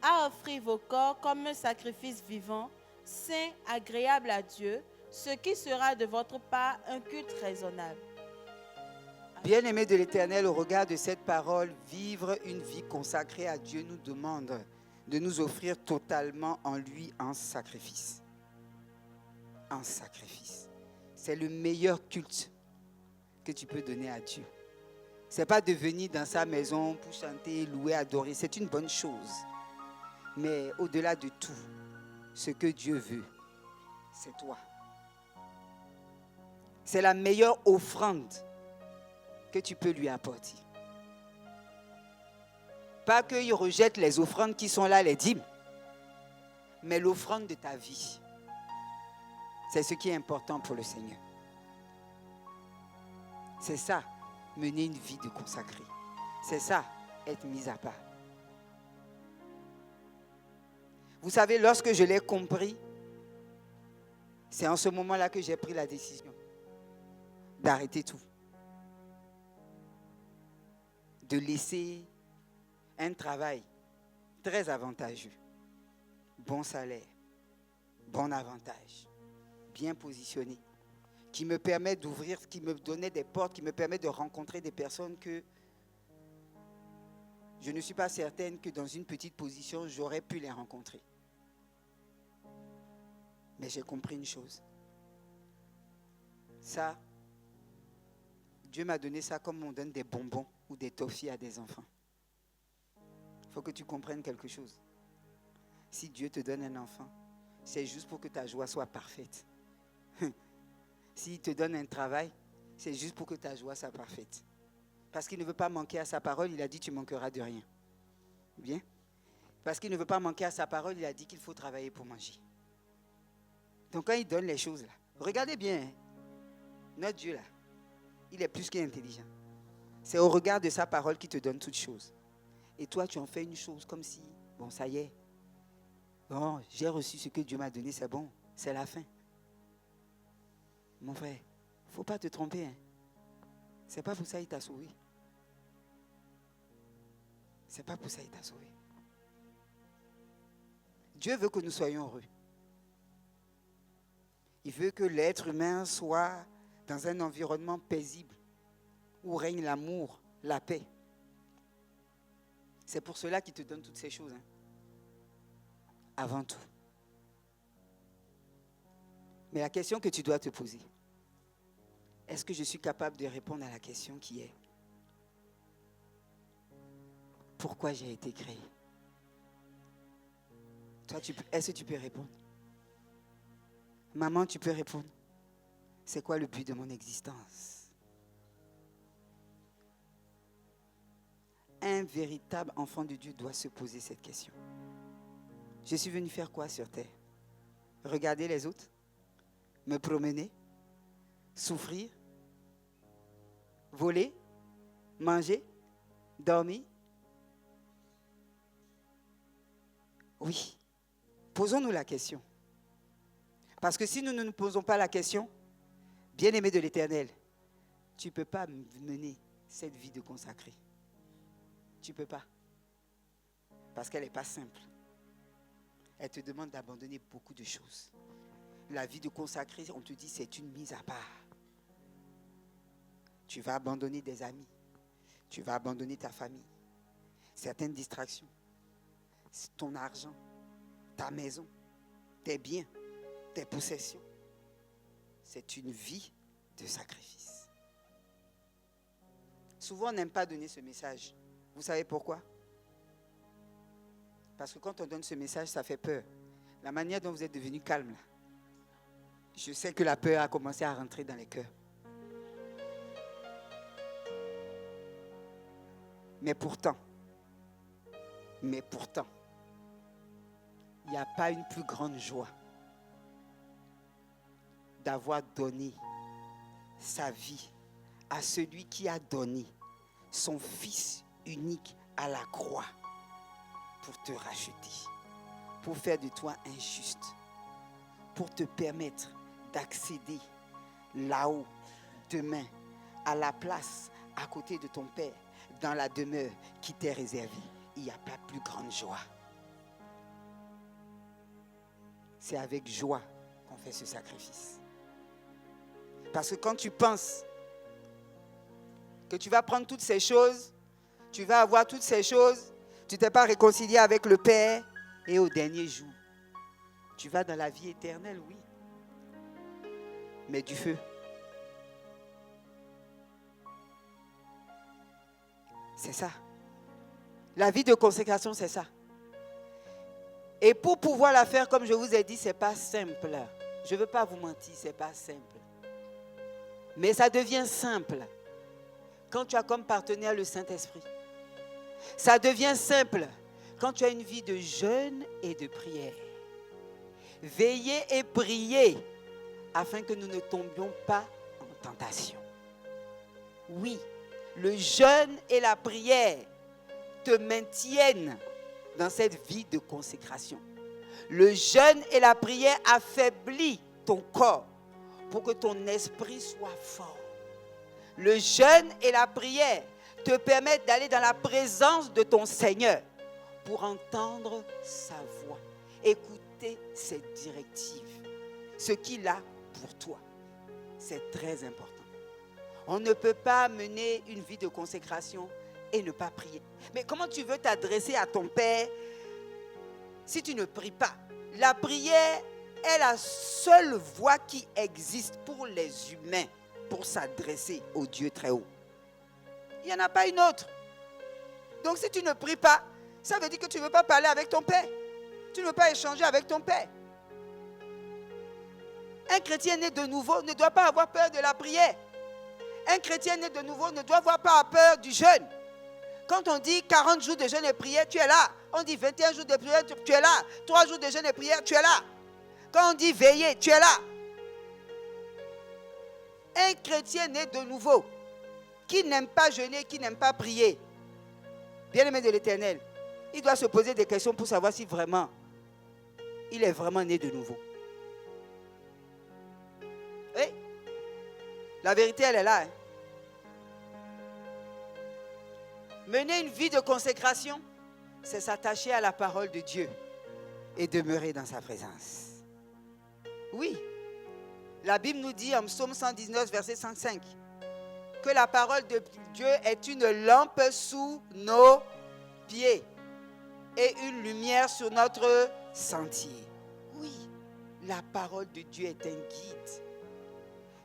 à offrir vos corps comme un sacrifice vivant, saint, agréable à Dieu, ce qui sera de votre part un culte raisonnable. Bien-aimés de l'Éternel, au regard de cette parole, vivre une vie consacrée à Dieu nous demande de nous offrir totalement en lui un sacrifice. Un sacrifice. C'est le meilleur culte que tu peux donner à Dieu. Ce n'est pas de venir dans sa maison pour chanter, louer, adorer. C'est une bonne chose. Mais au-delà de tout, ce que Dieu veut, c'est toi. C'est la meilleure offrande que tu peux lui apporter. Pas qu'il rejette les offrandes qui sont là, les dîmes, mais l'offrande de ta vie. C'est ce qui est important pour le Seigneur. C'est ça, mener une vie de consacré. C'est ça, être mis à part. Vous savez, lorsque je l'ai compris, c'est en ce moment-là que j'ai pris la décision d'arrêter tout. De laisser un travail très avantageux, bon salaire, bon avantage, bien positionné, qui me permet d'ouvrir, qui me donnait des portes, qui me permet de rencontrer des personnes que je ne suis pas certaine que dans une petite position, j'aurais pu les rencontrer. Mais j'ai compris une chose. Ça, Dieu m'a donné ça comme on donne des bonbons ou des toffees à des enfants. Il faut que tu comprennes quelque chose. Si Dieu te donne un enfant, c'est juste pour que ta joie soit parfaite. S'il te donne un travail, c'est juste pour que ta joie soit parfaite. Parce qu'il ne veut pas manquer à sa parole, il a dit tu manqueras de rien. Bien? Parce qu'il ne veut pas manquer à sa parole, il a dit qu'il faut travailler pour manger. Donc quand il donne les choses là, regardez bien, hein, notre Dieu là, il est plus qu'intelligent. C'est au regard de sa parole qu'il te donne toutes choses. Et toi, tu en fais une chose comme si, bon, ça y est. Bon, j'ai reçu ce que Dieu m'a donné, c'est bon, c'est la fin. Mon frère, il ne faut pas te tromper. Hein. Ce n'est pas pour ça qu'il t'a sauvé. Ce n'est pas pour ça qu'il t'a sauvé. Dieu veut que nous soyons heureux. Il veut que l'être humain soit dans un environnement paisible, où règne l'amour, la paix. C'est pour cela qu'il te donne toutes ces choses. Hein. Avant tout. Mais la question que tu dois te poser, est-ce que je suis capable de répondre à la question qui est pourquoi j'ai été créé? Toi, est-ce que tu peux répondre? Maman, tu peux répondre. C'est quoi le but de mon existence? Un véritable enfant de Dieu doit se poser cette question. Je suis venu faire quoi sur terre? Regarder les autres? Me promener? Souffrir? Voler? Manger? Dormir? Oui. Posons-nous la question. Parce que si nous ne nous posons pas la question, bien-aimé de l'Éternel, tu ne peux pas mener cette vie de consacré. Tu ne peux pas. Parce qu'elle n'est pas simple. Elle te demande d'abandonner beaucoup de choses. La vie de consacré, on te dit, c'est une mise à part. Tu vas abandonner des amis. Tu vas abandonner ta famille. Certaines distractions. Ton argent. Ta maison. Tes biens. Tes possessions. C'est une vie de sacrifice. Souvent, on n'aime pas donner ce message. Vous savez pourquoi? Parce que quand on donne ce message, ça fait peur. La manière dont vous êtes devenu calme, là, je sais que la peur a commencé à rentrer dans les cœurs. Mais pourtant, il n'y a pas une plus grande joie d'avoir donné sa vie à celui qui a donné son Fils unique à la croix pour te racheter, pour faire de toi un juste, pour te permettre d'accéder là-haut, demain, à la place, à côté de ton Père, dans la demeure qui t'est réservée, il n'y a pas plus grande joie. C'est avec joie qu'on fait ce sacrifice. Parce que quand tu penses que tu vas prendre toutes ces choses, tu vas avoir toutes ces choses, tu ne t'es pas réconcilié avec le Père, et au dernier jour, tu vas dans la vie éternelle, oui, mais du feu. C'est ça. La vie de consécration, c'est ça. Et pour pouvoir la faire, comme je vous ai dit, ce n'est pas simple. Je ne veux pas vous mentir, ce n'est pas simple. Mais ça devient simple quand tu as comme partenaire le Saint-Esprit. Ça devient simple quand tu as une vie de jeûne et de prière. Veillez et priez afin que nous ne tombions pas en tentation. Oui, le jeûne et la prière te maintiennent dans cette vie de consécration. Le jeûne et la prière affaiblissent ton corps pour que ton esprit soit fort. Le jeûne et la prière te permettent d'aller dans la présence de ton Seigneur pour entendre sa voix, écouter ses directives, ce qu'il a pour toi. C'est très important. On ne peut pas mener une vie de consécration et ne pas prier. Mais comment tu veux t'adresser à ton Père si tu ne pries pas? La prière est la seule voie qui existe pour les humains pour s'adresser au Dieu très haut. Il n'y en a pas une autre. Donc si tu ne pries pas, ça veut dire que tu ne veux pas parler avec ton Père. Tu ne veux pas échanger avec ton Père. Un chrétien né de nouveau ne doit pas avoir peur de la prière. Un chrétien né de nouveau ne doit pas avoir peur du jeûne. Quand on dit 40 jours de jeûne et prière, tu es là. On dit 21 jours de prière, tu es là. 3 jours de jeûne et prière, tu es là. Quand on dit veiller, tu es là. Un chrétien né de nouveau, qui n'aime pas jeûner, qui n'aime pas prier, bien-aimé de l'Éternel, il doit se poser des questions pour savoir si vraiment il est vraiment né de nouveau. Oui, la vérité, elle est là. Mener une vie de consécration, c'est s'attacher à la parole de Dieu et demeurer dans sa présence. Oui, la Bible nous dit en Psaume 119, verset 105, que la parole de Dieu est une lampe sous nos pieds et une lumière sur notre sentier. Oui, la parole de Dieu est un guide.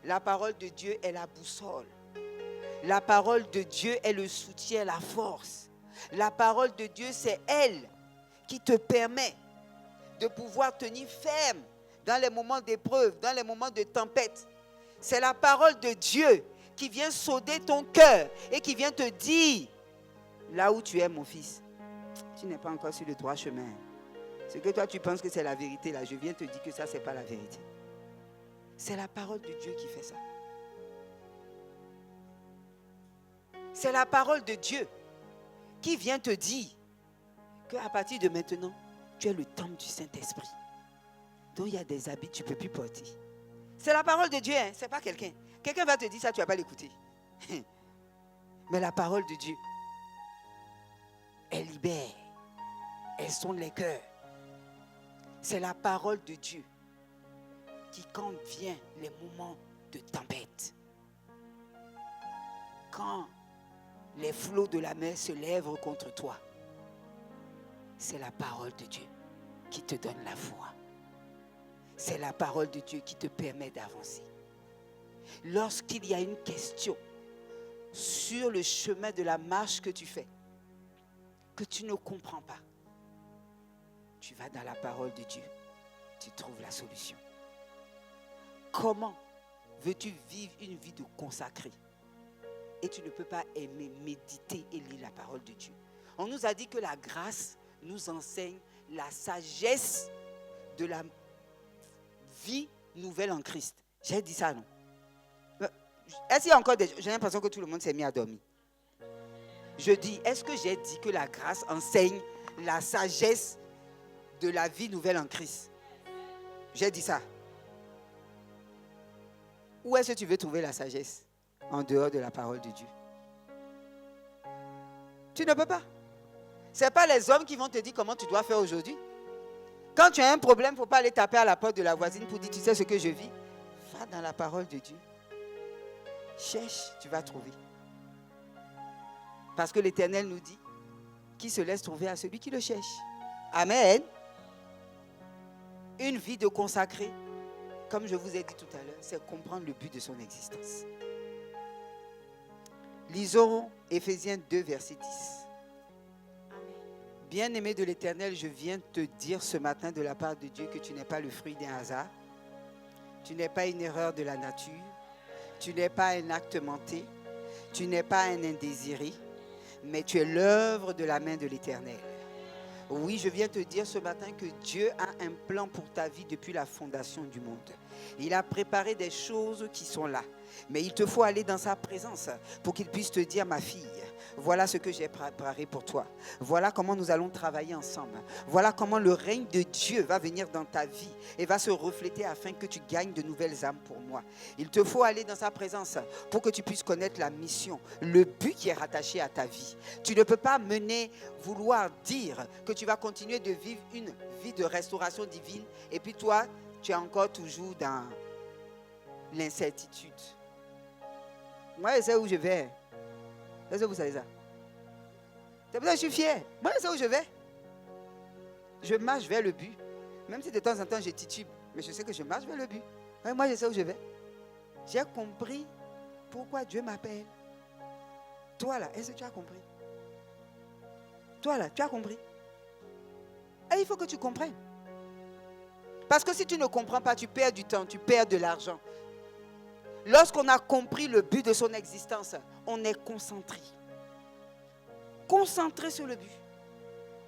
La parole de Dieu est la boussole. La parole de Dieu est le soutien, la force. La parole de Dieu, c'est elle qui te permet de pouvoir tenir ferme dans les moments d'épreuve, dans les moments de tempête. C'est la parole de Dieu qui vient sauder ton cœur et qui vient te dire, là où tu es, mon fils, tu n'es pas encore sur le droit chemin. Ce que toi, tu penses que c'est la vérité, là, je viens te dire que ça, ce n'est pas la vérité. C'est la parole de Dieu qui fait ça. C'est la parole de Dieu qui vient te dire qu'à partir de maintenant, tu es le temple du Saint-Esprit. Donc il y a des habits que tu ne peux plus porter. C'est la parole de Dieu, hein? Ce n'est pas quelqu'un. Quelqu'un va te dire ça, tu ne vas pas l'écouter. Mais la parole de Dieu, elle libère. Elle sonde les cœurs. C'est la parole de Dieu qui, quand viennent les moments de tempête, quand les flots de la mer se lèvent contre toi, c'est la parole de Dieu qui te donne la foi. C'est la parole de Dieu qui te permet d'avancer. Lorsqu'il y a une question sur le chemin de la marche que tu fais, que tu ne comprends pas, tu vas dans la parole de Dieu, tu trouves la solution. Comment veux-tu vivre une vie de consacré et tu ne peux pas aimer, méditer et lire la parole de Dieu? On nous a dit que la grâce nous enseigne la sagesse de la vie nouvelle en Christ. J'ai dit ça, non? Est-ce qu'il y a encore des... J'ai l'impression que tout le monde s'est mis à dormir. Je dis, est-ce que j'ai dit que la grâce enseigne la sagesse de la vie nouvelle en Christ? J'ai dit ça. Où est-ce que tu veux trouver la sagesse en dehors de la parole de Dieu? Tu ne peux pas. Ce n'est pas les hommes qui vont te dire comment tu dois faire aujourd'hui. Quand tu as un problème, il ne faut pas aller taper à la porte de la voisine pour dire, tu sais ce que je vis. Va dans la parole de Dieu. Cherche, tu vas trouver. Parce que l'Éternel nous dit, qui se laisse trouver à celui qui le cherche. Amen. Une vie de consacré, comme je vous ai dit tout à l'heure, c'est comprendre le but de son existence. Lisons Éphésiens 2, verset 10. Bien-aimé de l'Éternel, je viens te dire ce matin de la part de Dieu que tu n'es pas le fruit d'un hasard. Tu n'es pas une erreur de la nature. Tu n'es pas un acte menté. Tu n'es pas un indésiré. Mais tu es l'œuvre de la main de l'Éternel. Oui, je viens te dire ce matin que Dieu a un plan pour ta vie depuis la fondation du monde. Il a préparé des choses qui sont là. Mais il te faut aller dans sa présence pour qu'il puisse te dire, ma fille, voilà ce que j'ai préparé pour toi. Voilà comment nous allons travailler ensemble. Voilà comment le règne de Dieu va venir dans ta vie et va se refléter afin que tu gagnes de nouvelles âmes pour moi. Il te faut aller dans sa présence pour que tu puisses connaître la mission, le but qui est rattaché à ta vie. Tu ne peux pas vouloir dire que tu vas continuer de vivre une vie de restauration divine et puis toi, tu es encore toujours dans l'incertitude. Moi, je sais où je vais. Est-ce que vous savez ça? C'est pour ça que je suis fier. Moi, je sais où je vais. Je marche vers le but. Même si de temps en temps, je titube. Mais je sais que je marche vers le but. Ouais, moi, je sais où je vais. J'ai compris pourquoi Dieu m'appelle. Toi, là, est-ce que tu as compris? Toi, là, tu as compris? Et il faut que tu comprennes. Parce que si tu ne comprends pas, tu perds du temps, tu perds de l'argent. Lorsqu'on a compris le but de son existence, on est concentré. Concentré sur le but.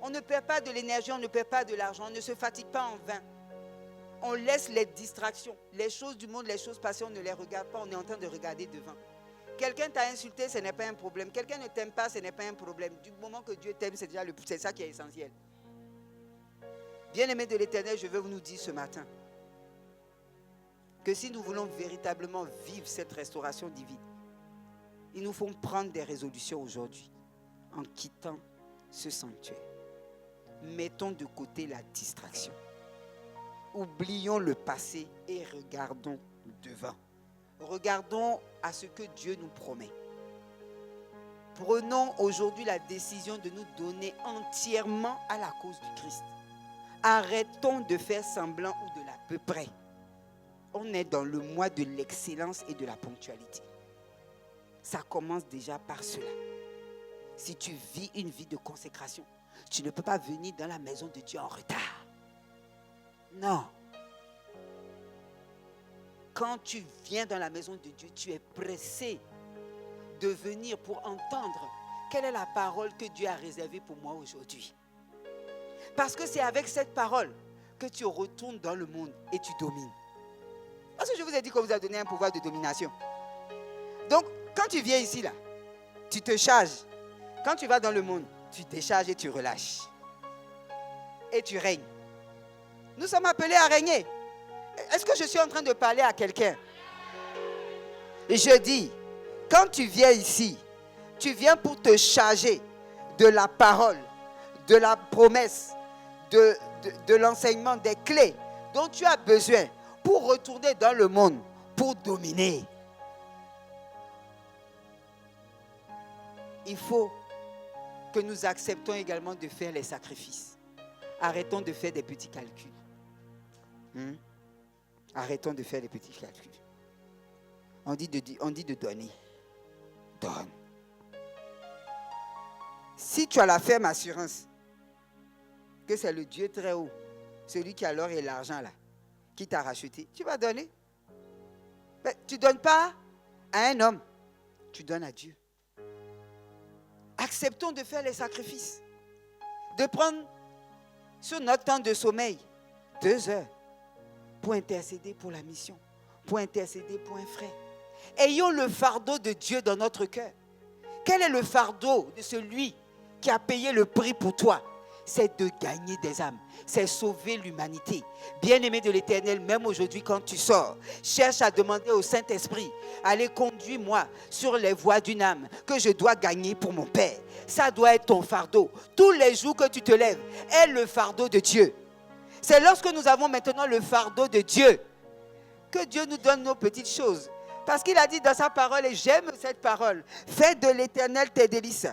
On ne perd pas de l'énergie, on ne perd pas de l'argent, on ne se fatigue pas en vain. On laisse les distractions, les choses du monde, les choses passées, on ne les regarde pas, on est en train de regarder devant. Quelqu'un t'a insulté, ce n'est pas un problème. Quelqu'un ne t'aime pas, ce n'est pas un problème. Du moment que Dieu t'aime, c'est ça qui est essentiel. Bien-aimés de l'Éternel, je veux vous dire ce matin que si nous voulons véritablement vivre cette restauration divine, il nous faut prendre des résolutions aujourd'hui en quittant ce sanctuaire. Mettons de côté la distraction. Oublions le passé et regardons devant. Regardons à ce que Dieu nous promet. Prenons aujourd'hui la décision de nous donner entièrement à la cause du Christ. Arrêtons de faire semblant ou de l'à peu près. On est dans le mois de l'excellence et de la ponctualité. Ça commence déjà par cela. Si tu vis une vie de consécration, tu ne peux pas venir dans la maison de Dieu en retard. Non. Quand tu viens dans la maison de Dieu, tu es pressé de venir pour entendre quelle est la parole que Dieu a réservée pour moi aujourd'hui. Parce que c'est avec cette parole que tu retournes dans le monde et tu domines. Parce que je vous ai dit qu'on vous a donné un pouvoir de domination. Donc, quand tu viens ici, là, tu te charges. Quand tu vas dans le monde, tu décharges et tu relâches. Et tu règnes. Nous sommes appelés à régner. Est-ce que je suis en train de parler à quelqu'un? Et je dis, quand tu viens ici, tu viens pour te charger de la parole, de la promesse, de l'enseignement, des clés dont tu as besoin pour retourner dans le monde, pour dominer. Il faut que nous acceptons également de faire les sacrifices. Arrêtons de faire des petits calculs. Arrêtons de faire des petits calculs. On dit de donner. Donne. Si tu as la ferme assurance que c'est le Dieu très haut, celui qui a l'or et l'argent là, qui t'a racheté, tu vas donner. Mais tu ne donnes pas à un homme, tu donnes à Dieu. Acceptons de faire les sacrifices, de prendre sur notre temps de sommeil 2 heures pour intercéder pour la mission, pour intercéder pour un frère. Ayons le fardeau de Dieu dans notre cœur. Quel est le fardeau de celui qui a payé le prix pour toi? c'est de gagner des âmes, c'est sauver l'humanité. Bien-aimé de l'Éternel, même aujourd'hui quand tu sors, cherche à demander au Saint-Esprit, allez, conduis-moi sur les voies d'une âme que je dois gagner pour mon Père. Ça doit être ton fardeau. Tous les jours que tu te lèves, est le fardeau de Dieu. C'est lorsque nous avons maintenant le fardeau de Dieu que Dieu nous donne nos petites choses. Parce qu'il a dit dans sa parole, et j'aime cette parole, fais de l'Éternel tes délices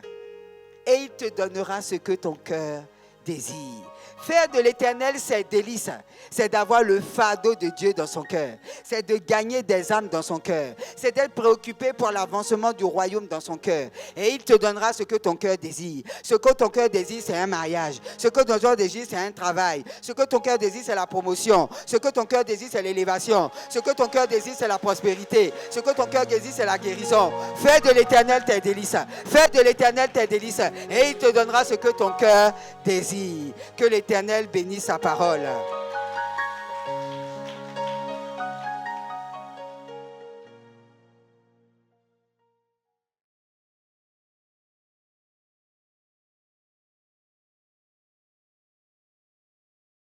et il te donnera ce que ton cœur désire. Faire de l'Éternel ses délices, c'est d'avoir le fardeau de Dieu dans son cœur. C'est de gagner des âmes dans son cœur. C'est d'être préoccupé pour l'avancement du royaume dans son cœur. Et il te donnera ce que ton cœur désire. Ce que ton cœur désire, c'est un mariage. Ce que ton cœur désire, c'est un travail. Ce que ton cœur désire, c'est la promotion. Ce que ton cœur désire, c'est l'élévation. Ce que ton cœur désire, c'est la prospérité. Ce que ton cœur désire, c'est la guérison. Fais de l'Éternel tes délices. Fais de l'Éternel tes délices. Et il te donnera ce que ton cœur désire. Que l'Éternel bénisse sa parole.